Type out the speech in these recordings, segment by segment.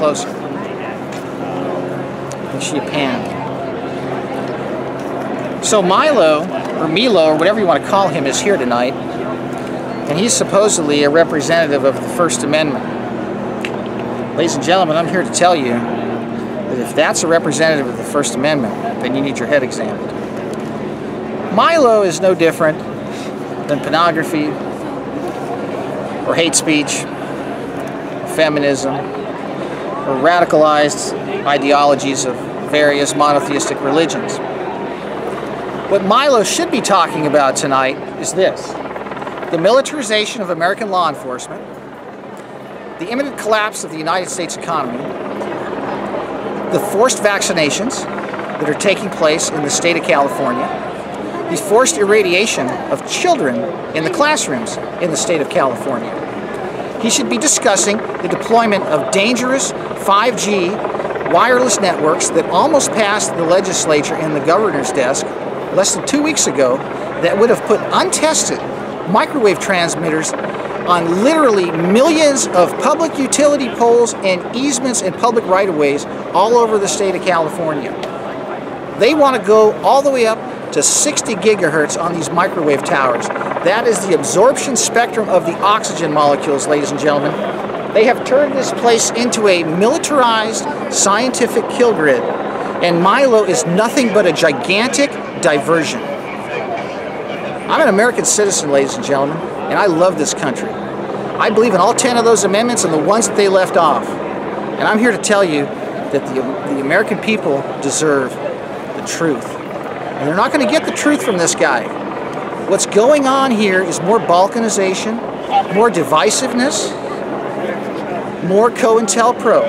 closer. Make sure you pan. So Milo, or Milo, or whatever you want to call him, is here tonight. And he's supposedly a representative of the First Amendment. Ladies and gentlemen, I'm here to tell you that if that's a representative of the First Amendment, then you need your head examined. Milo is no different than pornography, or hate speech, feminism, or radicalized ideologies of various monotheistic religions. What Milo should be talking about tonight is this: the militarization of American law enforcement, the imminent collapse of the United States economy, the forced vaccinations that are taking place in the state of California, the forced irradiation of children in the classrooms in the state of California. He should be discussing the deployment of dangerous 5G wireless networks that almost passed the legislature and the governor's desk less than 2 weeks ago, that would have put untested microwave transmitters on literally millions of public utility poles and easements and public right-of-ways all over the state of California. They want to go all the way up to 60 gigahertz on these microwave towers. That is the absorption spectrum of the oxygen molecules, ladies and gentlemen. They have turned this place into a militarized scientific kill grid, and Milo is nothing but a gigantic diversion. I'm an American citizen, ladies and gentlemen, and I love this country. I believe in all 10 of those amendments and the ones that they left off. And I'm here to tell you that the American people deserve the truth. And they're not going to get the truth from this guy. What's going on here is more balkanization, more divisiveness, more COINTELPRO,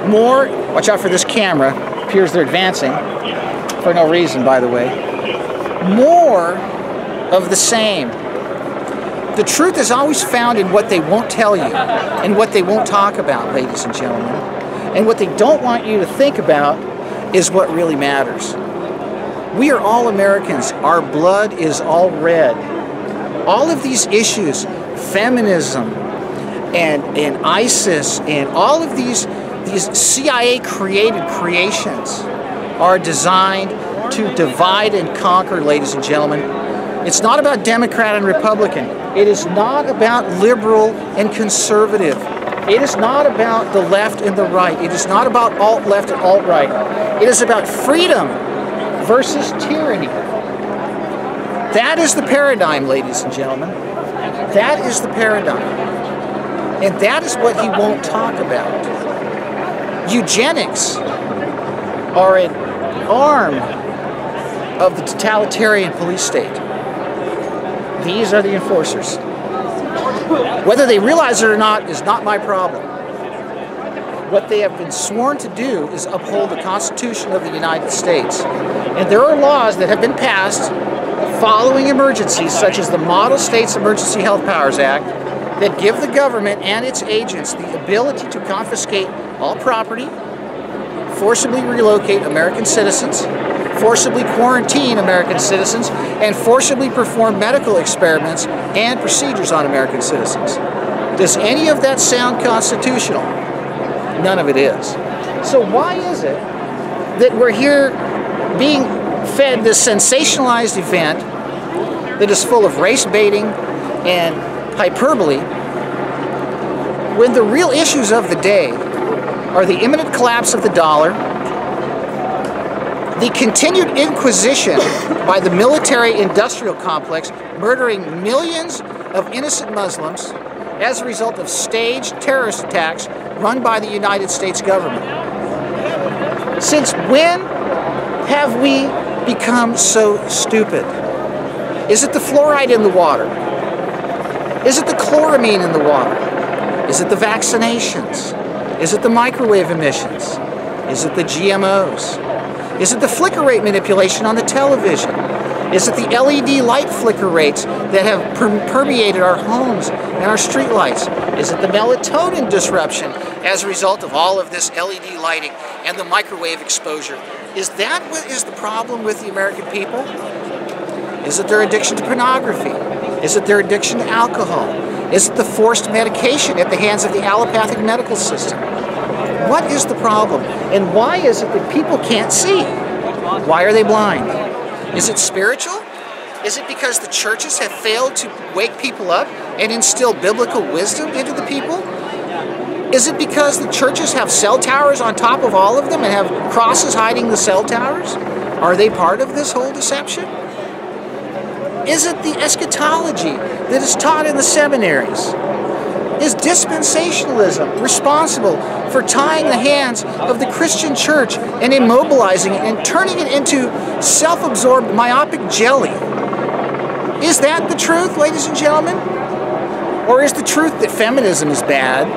more, watch out for this camera, appears they're advancing, for no reason, by the way, more of the same. The truth is always found in what they won't tell you and what they won't talk about, ladies and gentlemen. And what they don't want you to think about is what really matters. We are all Americans. Our blood is all red. All of these issues, feminism and ISIS and all of these CIA-created creations are designed to divide and conquer, ladies and gentlemen. It's not about Democrat and Republican. It is not about liberal and conservative. It is not about the left and the right. It is not about alt-left and alt-right. It is about freedom versus tyranny. That is the paradigm, ladies and gentlemen. That is the paradigm. And that is what he won't talk about. Eugenics are an arm of the totalitarian police state. These are the enforcers. Whether they realize it or not is not my problem. What they have been sworn to do is uphold the Constitution of the United States. And there are laws that have been passed following emergencies, such as the Model States Emergency Health Powers Act, that give the government and its agents the ability to confiscate all property, forcibly relocate American citizens, forcibly quarantine American citizens, and forcibly perform medical experiments and procedures on American citizens. Does any of that sound constitutional? None of it is. So why is it that we're here being fed this sensationalized event that is full of race baiting and hyperbole, when the real issues of the day are the imminent collapse of the dollar, the continued inquisition by the military-industrial complex, murdering millions of innocent Muslims as a result of staged terrorist attacks run by the United States government. Since when have we become so stupid? Is it the fluoride in the water? Is it the chloramine in the water? Is it the vaccinations? Is it the microwave emissions? Is it the GMOs? Is it the flicker rate manipulation on the television? Is it the LED light flicker rates that have permeated our homes and our street lights? Is it the melatonin disruption as a result of all of this LED lighting and the microwave exposure? Is that what is the problem with the American people? Is it their addiction to pornography? Is it their addiction to alcohol? Is it the forced medication at the hands of the allopathic medical system? What is the problem? And why is it that people can't see? Why are they blind? Is it spiritual? Is it because the churches have failed to wake people up and instill biblical wisdom into the people? Is it because the churches have cell towers on top of all of them and have crosses hiding the cell towers? Are they part of this whole deception? Is it the eschatology that is taught in the seminaries? Is dispensationalism responsible for tying the hands of the Christian church and immobilizing it and turning it into self-absorbed myopic jelly? Is that the truth, ladies and gentlemen? Or is the truth that feminism is bad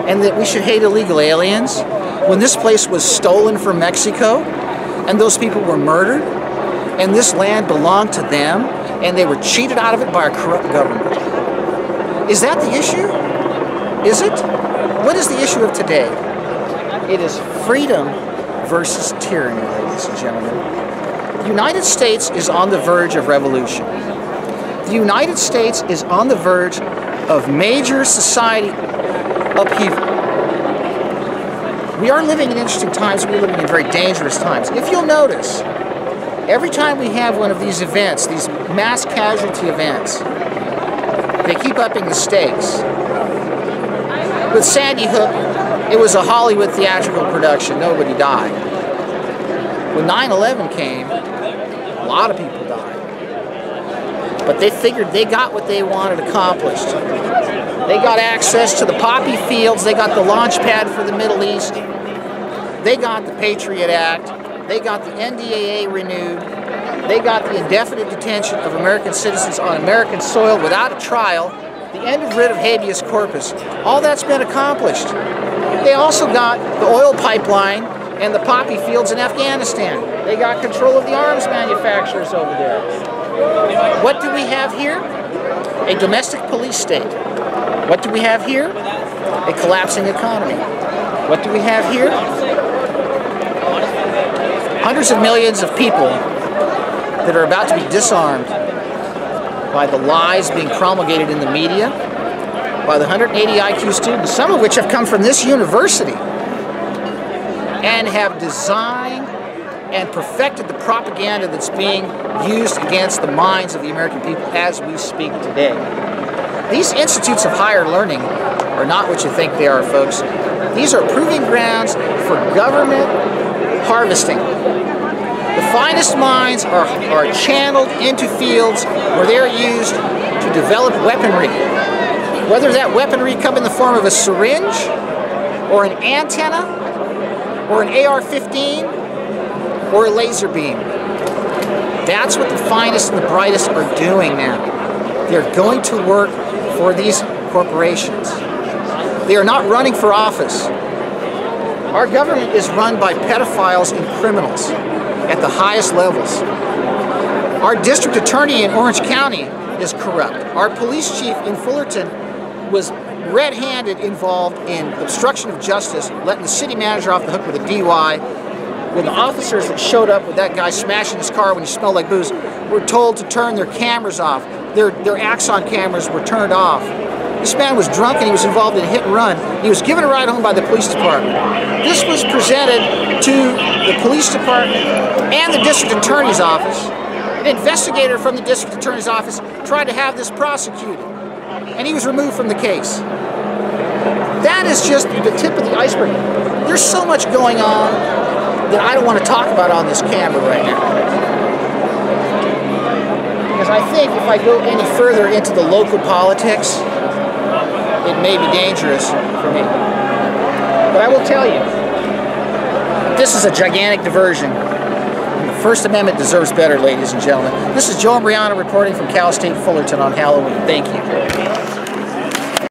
and that we should hate illegal aliens when this place was stolen from Mexico and those people were murdered and this land belonged to them and they were cheated out of it by a corrupt government? Is that the issue? Is it? What is the issue of today? It is freedom versus tyranny, ladies and gentlemen. The United States is on the verge of revolution. The United States is on the verge of major society upheaval. We are living in interesting times. We're living in very dangerous times. If you'll notice, every time we have one of these events, these mass casualty events, they keep upping the stakes. With Sandy Hook, it was a Hollywood theatrical production. Nobody died. When 9/11 came, a lot of people died. But they figured they got what they wanted accomplished. They got access to the poppy fields. They got the launch pad for the Middle East. They got the Patriot Act. They got the NDAA renewed. They got the indefinite detention of American citizens on American soil without a trial. The end of writ of habeas corpus. All that's been accomplished. They also got the oil pipeline and the poppy fields in Afghanistan. They got control of the arms manufacturers over there. What do we have here? A domestic police state. What do we have here? A collapsing economy. What do we have here? Hundreds of millions of people that are about to be disarmed by the lies being promulgated in the media, by the 180 IQ students, some of which have come from this university, and have designed and perfected the propaganda that's being used against the minds of the American people as we speak today. These institutes of higher learning are not what you think they are, folks. These are proving grounds for government harvesting. The finest minds are channeled into fields where they're used to develop weaponry. Whether that weaponry come in the form of a syringe, or an antenna, or an AR-15, or a laser beam. That's what the finest and the brightest are doing now. They're going to work for these corporations. They are not running for office. Our government is run by pedophiles and criminals at the highest levels. Our district attorney in Orange County is corrupt. Our police chief in Fullerton was red-handed involved in obstruction of justice, letting the city manager off the hook with a DUI, when the officers that showed up with that guy smashing his car when he smelled like booze were told to turn their cameras off. Their Axon cameras were turned off. This man was drunk and he was involved in a hit and run. He was given a ride home by the police department. This was presented to the police department and the district attorney's office. An investigator from the district attorney's office tried to have this prosecuted, and he was removed from the case. That is just the tip of the iceberg. There's so much going on that I don't want to talk about on this camera right now. Because I think if I go any further into the local politics, it may be dangerous for me. But I will tell you, this is a gigantic diversion. The First Amendment deserves better, ladies and gentlemen. This is Joe Imbriano reporting from Cal State Fullerton on Halloween. Thank you.